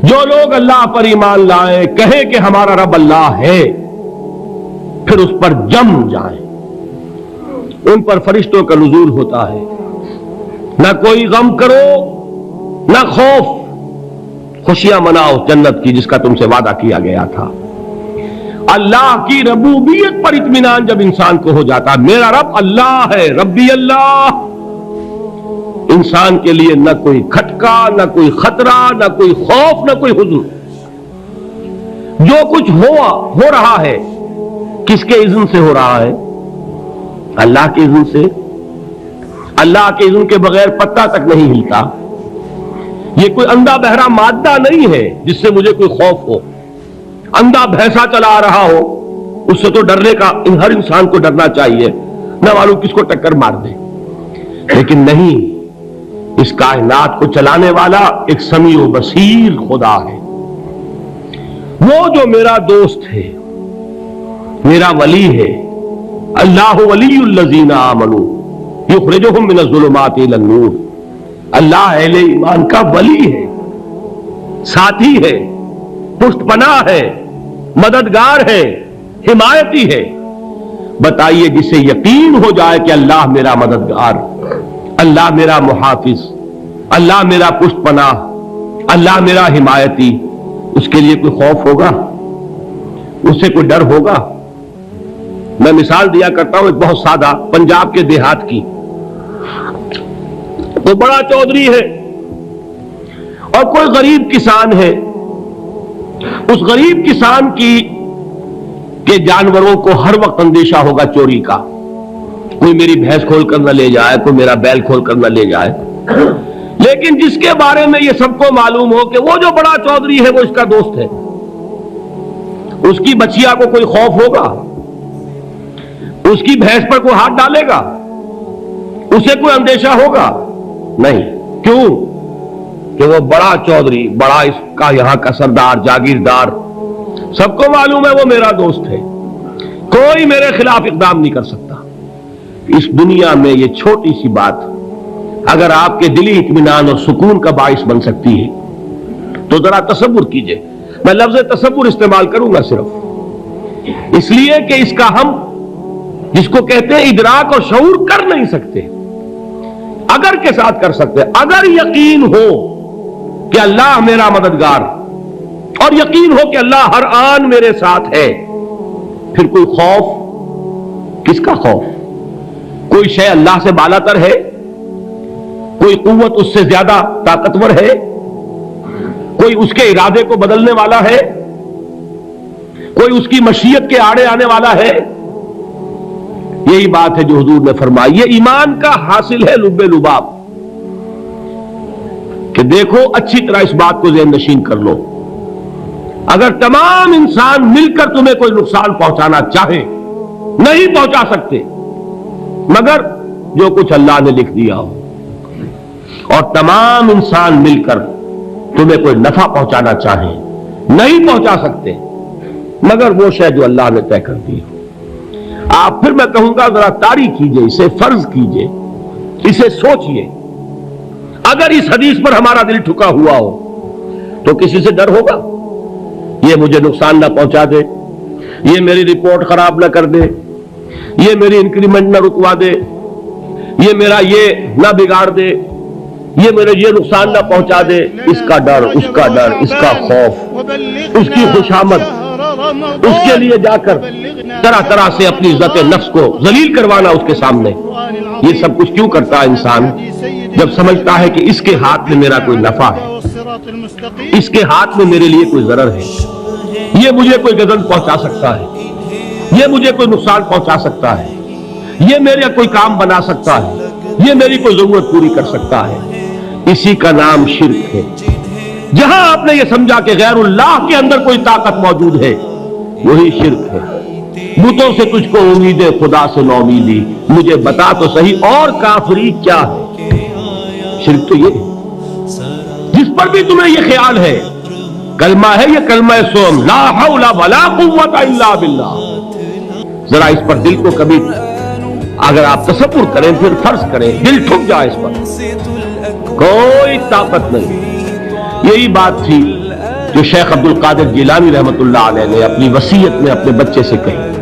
جو لوگ اللہ پر ایمان لائیں کہیں کہ ہمارا رب اللہ ہے، پھر اس پر جم جائیں، ان پر فرشتوں کا نزول ہوتا ہے، نہ کوئی غم کرو نہ خوف، خوشیاں مناؤ جنت کی جس کا تم سے وعدہ کیا گیا تھا۔ اللہ کی ربوبیت پر اطمینان جب انسان کو ہو جاتا، میرا رب اللہ ہے، ربی اللہ، انسان کے لیے نہ کوئی کھٹکا، نہ کوئی خطرہ، نہ کوئی خوف، نہ کوئی حزن۔ جو کچھ ہو رہا ہے کس کے اذن سے ہو رہا ہے؟ اللہ کے اذن سے۔ اللہ کے اذن کے بغیر پتا تک نہیں ہلتا۔ یہ کوئی اندھا بہرا مادہ نہیں ہے جس سے مجھے کوئی خوف ہو۔ اندھا بھینسا چلا آ رہا ہو اس سے تو ڈرنے کا ہر انسان کو ڈرنا چاہیے، نہ معلوم کس کو ٹکر مار دے، لیکن نہیں، اس کائنات کو چلانے والا ایک سمیع و بصیر خدا ہے۔ وہ جو میرا دوست ہے، میرا ولی ہے، اللہ ولی الذین آمنوا یخرجہم من الظلمات الی النور، اللہ اہل ایمان کا ولی ہے، ساتھی ہے، پشت پناہ ہے، مددگار ہے، حمایتی ہے۔ بتائیے جسے یقین ہو جائے کہ اللہ میرا مددگار، اللہ میرا محافظ، اللہ میرا پشت پناہ، اللہ میرا حمایتی، اس کے لیے کوئی خوف ہوگا؟ اس سے کوئی ڈر ہوگا؟ میں مثال دیا کرتا ہوں ایک بہت سادہ، پنجاب کے دیہات کی۔ وہ بڑا چودھری ہے اور کوئی غریب کسان ہے، اس غریب کسان کے جانوروں کو ہر وقت اندیشہ ہوگا چوری کا، کوئی میری بھینس کھول کر نہ لے جائے، کوئی میرا بیل کھول کر نہ لے جائے۔ لیکن جس کے بارے میں یہ سب کو معلوم ہو کہ وہ جو بڑا چودھری ہے وہ اس کا دوست ہے، اس کی بچیا کو کوئی خوف ہوگا؟ اس کی بھینس پر کوئی ہاتھ ڈالے گا؟ اسے کوئی اندیشہ ہوگا؟ نہیں۔ کیوں؟ کہ وہ بڑا چودھری، بڑا اس کا یہاں کا سردار، جاگیردار، سب کو معلوم ہے وہ میرا دوست ہے، کوئی میرے خلاف اقدام نہیں کر سکتا۔ اس دنیا میں یہ چھوٹی سی بات اگر آپ کے دلی اطمینان اور سکون کا باعث بن سکتی ہے تو ذرا تصور کیجئے۔ میں لفظ تصور استعمال کروں گا صرف اس لیے کہ اس کا ہم جس کو کہتے ہیں ادراک اور شعور کر نہیں سکتے، اگر کے ساتھ کر سکتے۔ اگر یقین ہو کہ اللہ میرا مددگار اور یقین ہو کہ اللہ ہر آن میرے ساتھ ہے، پھر کوئی خوف، کس کا خوف؟ کوئی شے اللہ سے بالا تر ہے؟ کوئی قوت اس سے زیادہ طاقتور ہے؟ کوئی اس کے ارادے کو بدلنے والا ہے؟ کوئی اس کی مشیت کے آڑے آنے والا ہے؟ یہی بات ہے جو حضور نے فرمائی، یہ ایمان کا حاصل ہے لب لباب، کہ دیکھو اچھی طرح اس بات کو ذہن نشین کر لو، اگر تمام انسان مل کر تمہیں کوئی نقصان پہنچانا چاہے نہیں پہنچا سکتے مگر جو کچھ اللہ نے لکھ دیا ہو، اور تمام انسان مل کر تمہیں کوئی نفع پہنچانا چاہیں نہیں پہنچا سکتے مگر وہ شے جو اللہ نے طے کر دی ہو۔ آپ پھر میں کہوں گا ذرا طاری کیجئے، اسے فرض کیجئے، اسے سوچئے، اگر اس حدیث پر ہمارا دل ٹھکا ہوا ہو تو کسی سے ڈر ہوگا؟ یہ مجھے نقصان نہ پہنچا دے، یہ میری رپورٹ خراب نہ کر دے، یہ میری انکریمنٹ نہ رکوا دے، یہ میرا یہ نہ بگاڑ دے، یہ میرے یہ نقصان نہ پہنچا دے، اس کا ڈر، اس کا ڈر، اس کا خوف، اس کی خوشامد، اس کے لیے جا کر طرح طرح سے اپنی عزت نفس کو ذلیل کروانا اس کے سامنے۔ یہ سب کچھ کیوں کرتا ہے انسان؟ جب سمجھتا ہے کہ اس کے ہاتھ میں میرا کوئی نفع ہے، اس کے ہاتھ میں میرے لیے کوئی ضرر ہے، یہ مجھے کوئی غضب پہنچا سکتا ہے، یہ مجھے کوئی نقصان پہنچا سکتا ہے، یہ میرا کوئی کام بنا سکتا ہے، یہ میری کوئی ضرورت پوری کر سکتا ہے، اسی کا نام شرک ہے۔ جہاں آپ نے یہ سمجھا کہ غیر اللہ کے اندر کوئی طاقت موجود ہے وہی شرک ہے۔ بتوں سے تجھ کو امید خدا سے نومیدی، مجھے بتا تو صحیح اور کافری کیا ہے؟ شرک تو یہ ہے جس پر بھی تمہیں یہ خیال ہے، کلمہ ہے یہ کلمہ سوم، لا حول ولا قوت الا باللہ، ذرا اس پر دل کو کبھی اگر آپ تصور کریں، پھر فرض کریں، دل ٹھک جائے اس پر، کوئی طاقت نہیں۔ یہی بات تھی جو شیخ عبد القادر جیلانی رحمۃ اللہ علیہ نے اپنی وصیت میں اپنے بچے سے کہی.